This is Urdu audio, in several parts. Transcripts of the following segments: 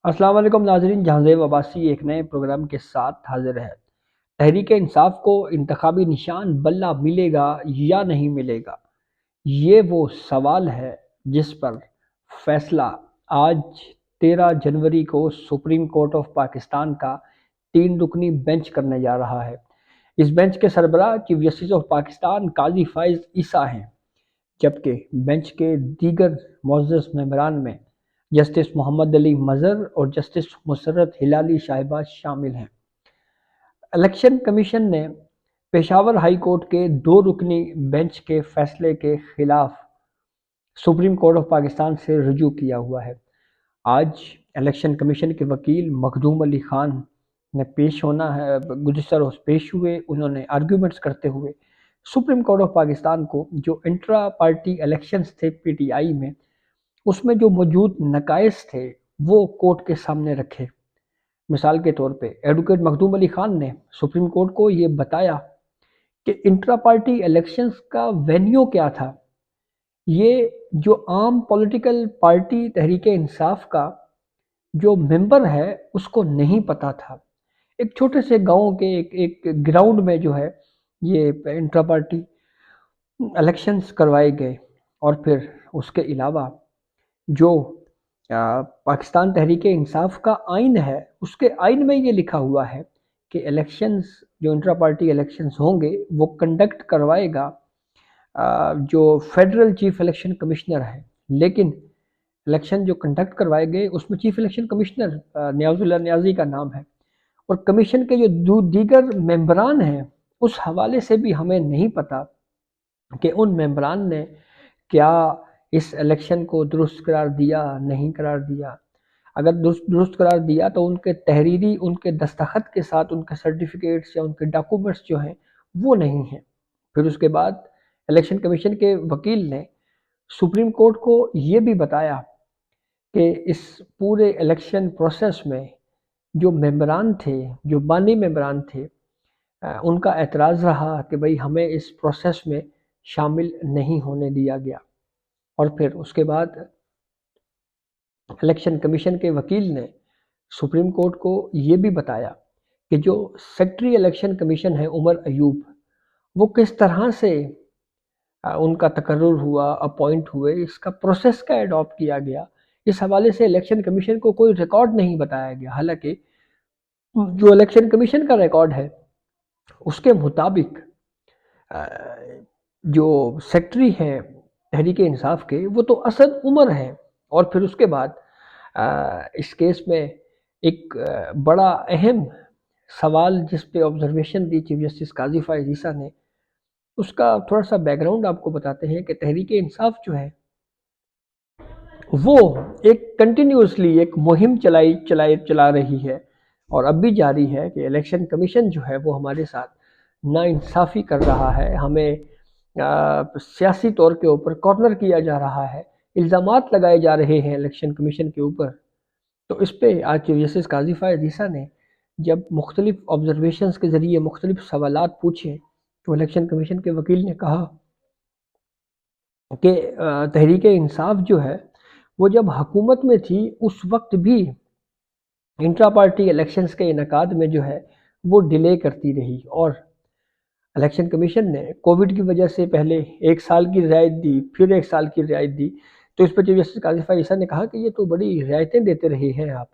السلام علیکم ناظرین، جہاں زیب عباسی ایک نئے پروگرام کے ساتھ حاضر ہے۔ تحریک انصاف کو انتخابی نشان بلہ ملے گا یا نہیں ملے گا، یہ وہ سوال ہے جس پر فیصلہ آج 13 جنوری کو سپریم کورٹ آف پاکستان کا 3 رکنی بینچ کرنے جا رہا ہے۔ اس بینچ کے سربراہ چیف جسٹس آف پاکستان قاضی فائز عیسیٰ ہیں، جبکہ بینچ کے دیگر معزز ممبران میں جسٹس محمد علی مظہر اور جسٹس مسرت ہلالی صاحبہ شامل ہیں۔ الیکشن کمیشن نے پشاور ہائی کورٹ کے 2 رکنی بینچ کے فیصلے کے خلاف سپریم کورٹ آف پاکستان سے رجوع کیا ہوا ہے۔ آج الیکشن کمیشن کے وکیل مخدوم علی خان نے پیش ہونا ہے، گزشتہ روز پیش ہوئے۔ انہوں نے آرگیومنٹس کرتے ہوئے سپریم کورٹ آف پاکستان کو جو انٹرا پارٹی الیکشنز تھے پی ٹی آئی میں، اس میں جو موجود نقائص تھے وہ کورٹ کے سامنے رکھے۔ مثال کے طور پہ ایڈوکیٹ مخدوم علی خان نے سپریم کورٹ کو یہ بتایا کہ انٹرا پارٹی الیکشنز کا وینیو کیا تھا۔ یہ جو عام پولیٹیکل پارٹی تحریک انصاف کا جو ممبر ہے اس کو نہیں پتا تھا۔ ایک چھوٹے سے گاؤں کے ایک گراؤنڈ میں جو ہے یہ انٹرا پارٹی الیکشنز کروائے گئے، اور پھر اس کے علاوہ جو پاکستان تحریک انصاف کا آئین ہے، اس کے آئین میں یہ لکھا ہوا ہے کہ الیکشنز جو انٹرا پارٹی الیکشنز ہوں گے وہ کنڈکٹ کروائے گا جو فیڈرل چیف الیکشن کمشنر ہے، لیکن الیکشن جو کنڈکٹ کروائے گئے اس میں چیف الیکشن کمشنر نیاز اللہ نیازی کا نام ہے، اور کمیشن کے جو دیگر ممبران ہیں اس حوالے سے بھی ہمیں نہیں پتا کہ ان ممبران نے کیا اس الیکشن کو درست قرار دیا نہیں قرار دیا۔ اگر درست قرار دیا تو ان کے تحریری ان کے دستخط کے ساتھ ان کے سرٹیفکیٹس یا ان کے ڈاکومنٹس جو ہیں وہ نہیں ہیں۔ پھر اس کے بعد الیکشن کمیشن کے وکیل نے سپریم کورٹ کو یہ بھی بتایا کہ اس پورے الیکشن پروسیس میں جو ممبران تھے، جو بانی ممبران تھے، ان کا اعتراض رہا کہ بھئی ہمیں اس پروسیس میں شامل نہیں ہونے دیا گیا۔ اور پھر اس کے بعد الیکشن کمیشن کے وکیل نے سپریم کورٹ کو یہ بھی بتایا کہ جو سیکٹری الیکشن کمیشن ہے عمر ایوب، وہ کس طرح سے ان کا تقرر ہوا، اپوائنٹ ہوئے، اس کا پروسیس کا ایڈاپٹ کیا گیا، اس حوالے سے الیکشن کمیشن کو کوئی ریکارڈ نہیں بتایا گیا۔ حالانکہ جو الیکشن کمیشن کا ریکارڈ ہے اس کے مطابق جو سیکٹری ہیں تحریک انصاف کے وہ تو اسد عمر ہیں۔ اور پھر اس کے بعد اس کیس میں ایک بڑا اہم سوال جس پہ آبزرویشن دی چیف جسٹس قاضی فائز عیسیٰ نے، اس کا تھوڑا سا بیک گراؤنڈ آپ کو بتاتے ہیں کہ تحریک انصاف جو ہے وہ ایک کنٹینیوسلی ایک مہم چلا رہی ہے اور اب بھی جاری ہے کہ الیکشن کمیشن جو ہے وہ ہمارے ساتھ ناانصافی کر رہا ہے، ہمیں سیاسی طور کے اوپر کارنر کیا جا رہا ہے، الزامات لگائے جا رہے ہیں الیکشن کمیشن کے اوپر۔ تو اس پہ آج چیف جسٹس قاضی فائز عیسیٰ نے جب مختلف آبزرویشنز کے ذریعے مختلف سوالات پوچھے تو الیکشن کمیشن کے وکیل نے کہا کہ تحریک انصاف جو ہے وہ جب حکومت میں تھی اس وقت بھی انٹرا پارٹی الیکشنز کے انعقاد میں جو ہے وہ ڈیلے کرتی رہی، اور الیکشن کمیشن نے کووڈ کی وجہ سے پہلے 1 سال کی رعایت دی، پھر 1 سال کی رعایت دی۔ تو اس پر چیف جسٹس قاضی فائز عیسیٰ نے کہا کہ یہ تو بڑی رعایتیں دیتے رہے ہیں آپ۔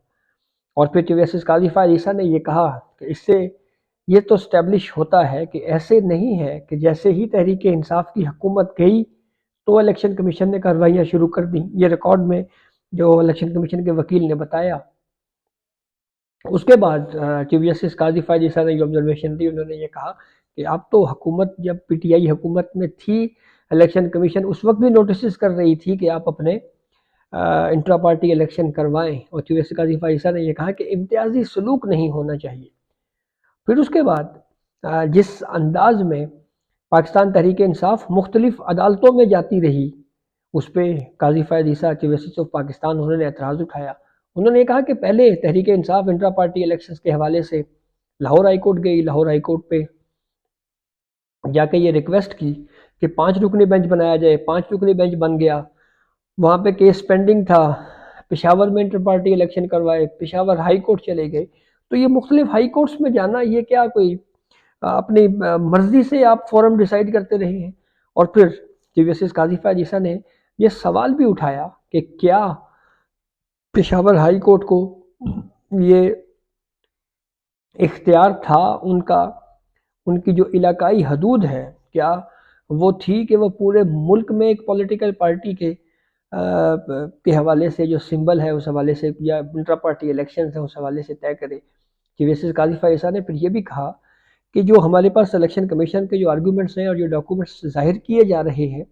اور پھر چیف جسٹس قاضی فائز عیسیٰ نے یہ کہا کہ اس سے یہ تو اسٹیبلش ہوتا ہے کہ ایسے نہیں ہے کہ جیسے ہی تحریک انصاف کی حکومت گئی تو الیکشن کمیشن نے کارروائیاں شروع کر دیں۔ یہ ریکارڈ میں جو الیکشن کمیشن کے وکیل نے بتایا۔ اس کے بعد چیف جسٹس قاضی فائز عیسیٰ نے یہ آبزرویشن دی، انہوں نے یہ کہا کہ اب تو حکومت جب پی ٹی آئی حکومت میں تھی، الیکشن کمیشن اس وقت بھی نوٹسز کر رہی تھی کہ آپ اپنے انٹرا پارٹی الیکشن کروائیں، اور چیف جسٹس قاضی فائز عیسیٰ نے یہ کہا کہ امتیازی سلوک نہیں ہونا چاہیے۔ پھر اس کے بعد جس انداز میں پاکستان تحریک انصاف مختلف عدالتوں میں جاتی رہی اس پہ قاضی فائز عیسیٰ چیف جسٹس آف پاکستان انہوں نے اعتراض اٹھایا۔ انہوں نے یہ کہا کہ پہلے Tehreek Insaf intra party elections کے حوالے سے لاہور ہائی کورٹ گئی، لاہور ہائی کورٹ پہ جا کے یہ ریکویسٹ کی کہ 5 رکنی بینچ بنایا جائے، 5 رکنی بینچ بن گیا، وہاں پہ کیس پینڈنگ تھا، پشاور میں انٹر پارٹی الیکشن کروائے، پشاور ہائی کورٹ چلے گئے۔ تو یہ مختلف ہائی کورٹس میں جانا، یہ کیا کوئی اپنی مرضی سے آپ فورم ڈیسائیڈ کرتے رہے ہیں؟ اور پھر چیف جسٹس قاضی فیاض عیسیٰ نے یہ سوال بھی اٹھایا کہ کیا پشاور ہائی کورٹ کو یہ اختیار تھا ان کی جو علاقائی حدود ہے، کیا وہ تھی کہ وہ پورے ملک میں ایک پولیٹیکل پارٹی کے حوالے سے جو سمبل ہے اس حوالے سے، یا انٹرا پارٹی الیکشنز ہیں اس حوالے سے طے کرے؟ چیف جسٹس قاضی فیاض عیسیٰ نے پھر یہ بھی کہا کہ جو ہمارے پاس الیکشن کمیشن کے جو آرگومنٹس ہیں اور جو ڈاکومنٹس ظاہر کیے جا رہے ہیں،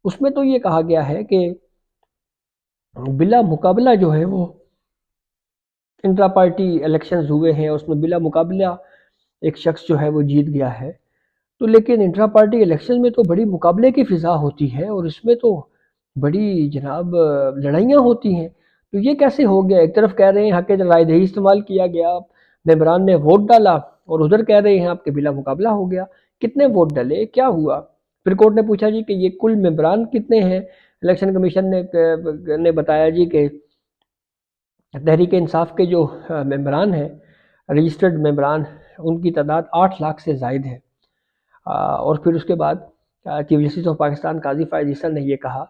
اس میں تو یہ کہا گیا ہے کہ بلا مقابلہ جو ہے وہ انٹرا پارٹی الیکشنز ہوئے ہیں، اس میں بلا مقابلہ ایک شخص جو ہے وہ جیت گیا ہے۔ تو لیکن انٹرا پارٹی الیکشن میں تو بڑی مقابلے کی فضا ہوتی ہے، اور اس میں تو بڑی جناب لڑائیاں ہوتی ہیں۔ تو یہ کیسے ہو گیا؟ ایک طرف کہہ رہے ہیں حق رائے دہی استعمال کیا گیا، ممبران نے ووٹ ڈالا، اور ادھر کہہ رہے ہیں آپ کے بلا مقابلہ ہو گیا۔ کتنے ووٹ ڈلے، کیا ہوا؟ پھر کورٹ نے پوچھا جی کہ یہ کل ممبران کتنے ہیں؟ الیکشن کمیشن نے بتایا جی کہ تحریک انصاف کے جو ممبران ہیں، رجسٹرڈ ممبران، ان کی تعداد 8 لاکھ سے زائد ہے۔ اور پھر اس کے بعد چیف جسٹس آف پاکستان قاضی فیاض عیسیٰ نے یہ کہا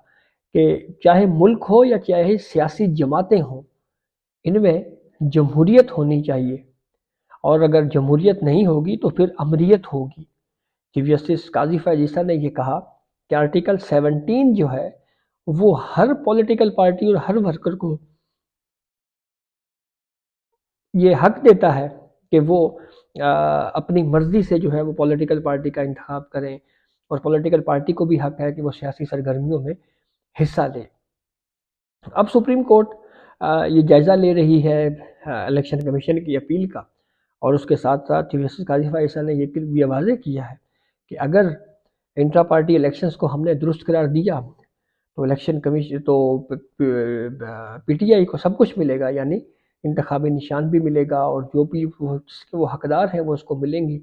کہ چاہے ملک ہو یا چاہے سیاسی جماعتیں ہوں، ان میں جمہوریت ہونی چاہیے، اور اگر جمہوریت نہیں ہوگی تو پھر امریت ہوگی۔ چیف جسٹس قاضی فیاض عیسیٰ نے یہ کہا کہ آرٹیکل 17 جو ہے وہ ہر پولیٹیکل پارٹی اور ہر ورکر کو یہ حق دیتا ہے کہ وہ اپنی مرضی سے جو ہے وہ پولیٹیکل پارٹی کا انتخاب کریں، اور پولیٹیکل پارٹی کو بھی حق ہے کہ وہ سیاسی سرگرمیوں میں حصہ لے۔ اب سپریم کورٹ یہ جائزہ لے رہی ہے الیکشن کمیشن کی اپیل کا، اور اس کے ساتھ ساتھ چیف جسٹس قاضی فیاض عیسیٰ نے یہ بھی واضح کیا ہے کہ اگر انٹرا پارٹی الیکشنز کو ہم نے درست قرار دیا تو الیکشن کمیشن تو پی ٹی آئی کو سب کچھ ملے گا، یعنی انتخابی نشان بھی ملے گا، اور جو بھی جس کے وہ حقدار ہیں وہ اس کو ملیں گی۔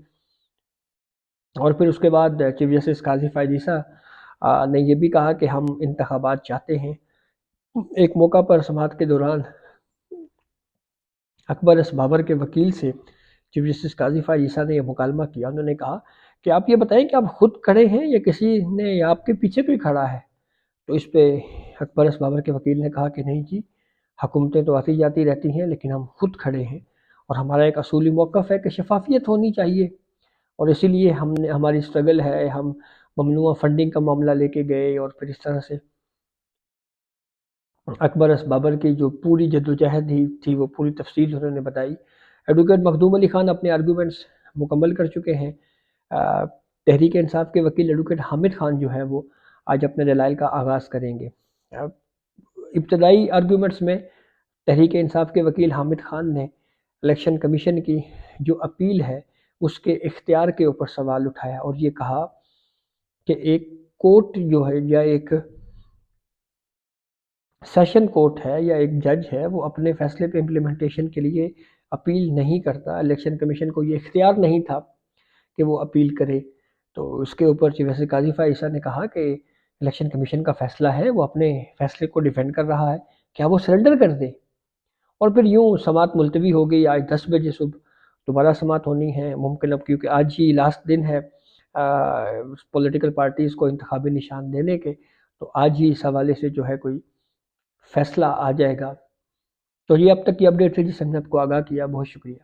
اور پھر اس کے بعد چیف جسٹس قاضی فیاض عیسیٰ نے یہ بھی کہا کہ ہم انتخابات چاہتے ہیں۔ ایک موقع پر سماعت کے دوران اکبر اس بابر کے وکیل سے چیف جسٹس قاضی فیاض عیسیٰ نے یہ مکالمہ کیا۔ انہوں نے کہا کہ آپ یہ بتائیں کہ آپ خود کھڑے ہیں یا کسی نے آپ کے پیچھے کوئی کھڑا ہے؟ تو اس پہ اکبر اس بابر کے وکیل نے کہا کہ نہیں جی، حکومتیں تو آتی جاتی رہتی ہیں لیکن ہم خود کھڑے ہیں، اور ہمارا ایک اصولی موقف ہے کہ شفافیت ہونی چاہیے، اور اسی لیے ہماری اسٹرگل ہے، ہم ممنوعہ فنڈنگ کا معاملہ لے کے گئے، اور پھر اس طرح سے اکبر اس بابر کی جو پوری جدوجہد تھی وہ پوری تفصیل انہوں نے بتائی۔ ایڈوکیٹ مخدوم علی خان اپنے آرگومنٹس مکمل کر چکے ہیں۔ تحریک انصاف کے وکیل ایڈوکیٹ حامد خان جو ہے وہ آج اپنے دلائل کا آغاز کریں گے۔ ابتدائی آرگومنٹس میں تحریک انصاف کے وکیل حامد خان نے الیکشن کمیشن کی جو اپیل ہے اس کے اختیار کے اوپر سوال اٹھایا، اور یہ کہا کہ ایک کورٹ جو ہے یا ایک سیشن کورٹ ہے یا ایک جج ہے وہ اپنے فیصلے پہ امپلیمنٹیشن کے لیے اپیل نہیں کرتا، الیکشن کمیشن کو یہ اختیار نہیں تھا کہ وہ اپیل کرے۔ تو اس کے اوپر چیف جسٹس قاضی فیاض عیسیٰ نے کہا کہ الیکشن کمیشن کا فیصلہ ہے، وہ اپنے فیصلے کو ڈیفینڈ کر رہا ہے، کیا وہ سرنڈر کر دے؟ اور پھر یوں سماعت ملتوی ہو گئی۔ آج 10 بجے صبح دوبارہ سماعت ہونی ہے ممکن، اب کیونکہ آج ہی لاسٹ دن ہے پولیٹیکل پارٹیز کو انتخابی نشان دینے کے، تو آج ہی اس حوالے سے جو ہے کوئی فیصلہ آ جائے گا۔ تو یہ اب تک کی اپڈیٹ تھی جس سے ہم نے آپ کو آگاہ کیا۔ بہت شکریہ۔